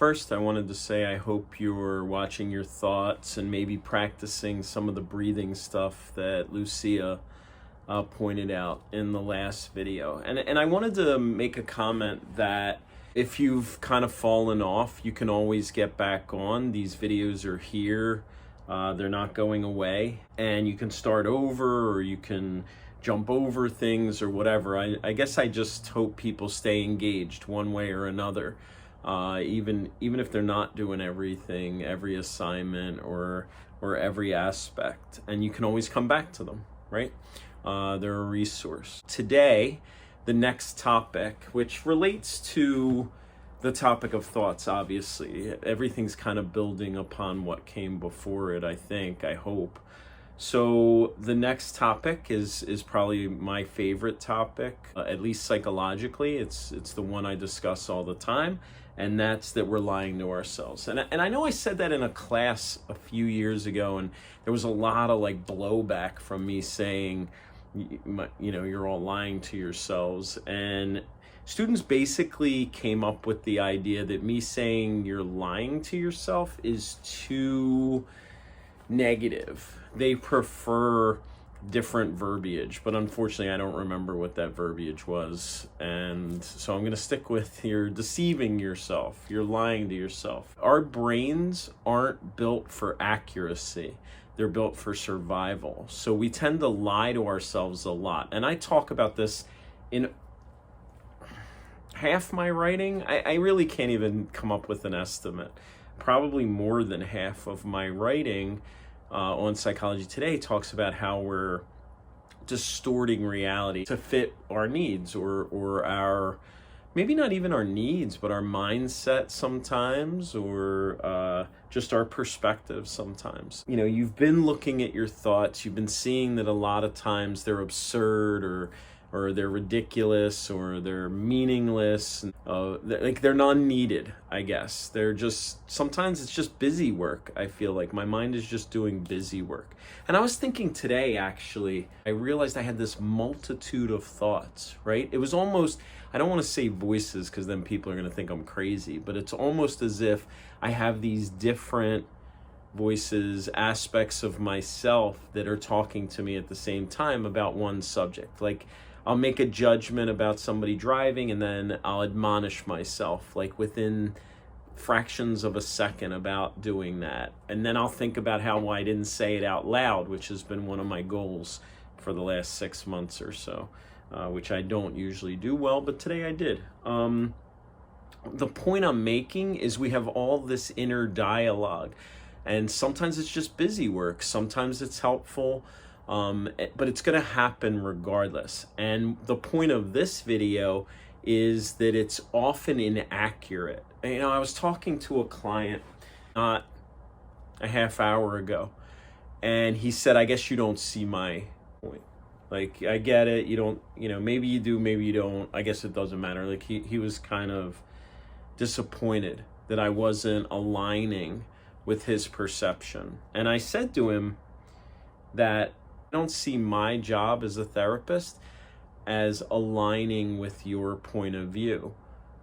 First, I wanted to say I hope you're watching your thoughts and maybe practicing some of the breathing stuff that Lucia pointed out in the last video. And I wanted to make a comment that if you've kind of fallen off, you can always get back on. These videos are here. They're not going away. And you can start over, or you can jump over things or whatever. I guess I just hope people stay engaged one way or another. Even if they're not doing everything, every assignment or every aspect, and you can always come back to them, right? They're a resource. Today, the next topic, which relates to the topic of thoughts, obviously. Everything's kind of building upon what came before it, I hope. So the next topic is probably my favorite topic, at least psychologically. It's the one I discuss all the time, and that's that we're lying to ourselves. And I know I said that in a class a few years ago, and there was a lot of blowback from me saying, you're all lying to yourselves. And students basically came up with the idea that me saying you're lying to yourself is too negative. They prefer different verbiage, but unfortunately I don't remember what that verbiage was, and so I'm going to stick with you're deceiving yourself, you're lying to yourself. Our brains aren't built for accuracy, they're built for survival. So we tend to lie to ourselves a lot, and I talk about this in half my writing. I really can't even come up with an estimate. Probably more than half of my writing on Psychology Today talks about how we're distorting reality to fit our needs, or our, maybe not even our needs, but our mindset sometimes, or just our perspective sometimes. You've been looking at your thoughts, you've been seeing that a lot of times they're absurd, or they're ridiculous, or they're meaningless, they're non-needed, I guess. They're just, sometimes it's just busy work. I feel like my mind is just doing busy work. And I was thinking today, actually, I realized I had this multitude of thoughts, right? It was almost, I don't want to say voices because then people are going to think I'm crazy, but it's almost as if I have these different voices, aspects of myself that are talking to me at the same time about one subject. Like, I'll make a judgment about somebody driving, and then I'll admonish myself within fractions of a second about doing that. And then I'll think about how I didn't say it out loud, which has been one of my goals for the last 6 months or so, which I don't usually do well, but today I did. The point I'm making is we have all this inner dialogue, and sometimes it's just busy work, sometimes it's helpful, but it's going to happen regardless. And the point of this video is that it's often inaccurate. I was talking to a client not a half hour ago, and he said, I guess you don't see my point. I get it, you don't, maybe you do, maybe you don't, I guess it doesn't matter. He was kind of disappointed that I wasn't aligning with his perception. And I said to him that I don't see my job as a therapist as aligning with your point of view.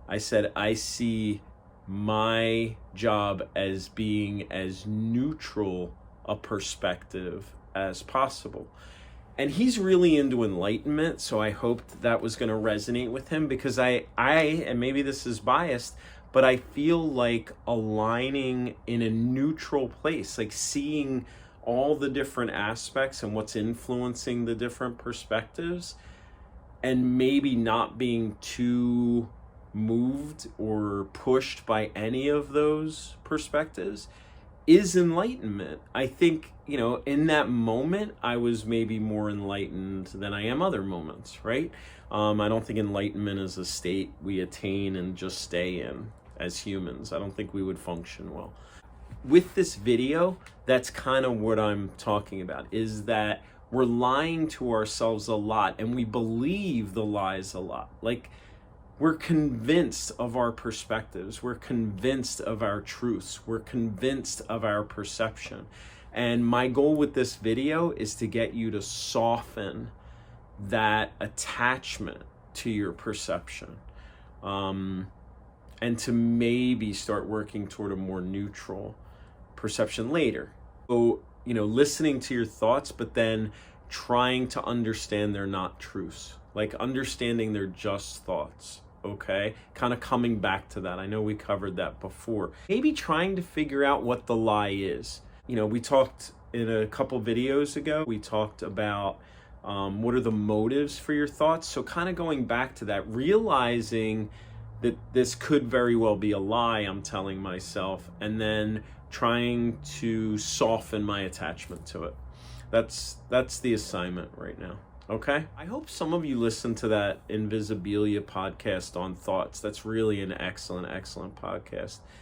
I said, I see my job as being as neutral a perspective as possible. And he's really into enlightenment, so I hoped that was going to resonate with him, because I, and maybe this is biased, but I feel like aligning in a neutral place, seeing all the different aspects and what's influencing the different perspectives, and maybe not being too moved or pushed by any of those perspectives, is enlightenment. I think, in that moment, I was maybe more enlightened than I am other moments, right? I don't think enlightenment is a state we attain and just stay in as humans. I don't think we would function well. With this video, that's kind of what I'm talking about, is that we're lying to ourselves a lot, and we believe the lies a lot. We're convinced of our perspectives. We're convinced of our truths. We're convinced of our perception. And my goal with this video is to get you to soften that attachment to your perception. and to maybe start working toward a more neutral perception later. So, listening to your thoughts, but then trying to understand they're not truths, like understanding they're just thoughts. Okay, kind of coming back to that. I know we covered that before. Maybe trying to figure out what the lie is. We talked in a couple videos ago, we talked about what are the motives for your thoughts. So kind of going back to that, realizing that this could very well be a lie I'm telling myself, and then trying to soften my attachment to it. That's the assignment right now. Okay? I hope some of you listen to that Invisibilia podcast on thoughts. That's really an excellent, excellent podcast.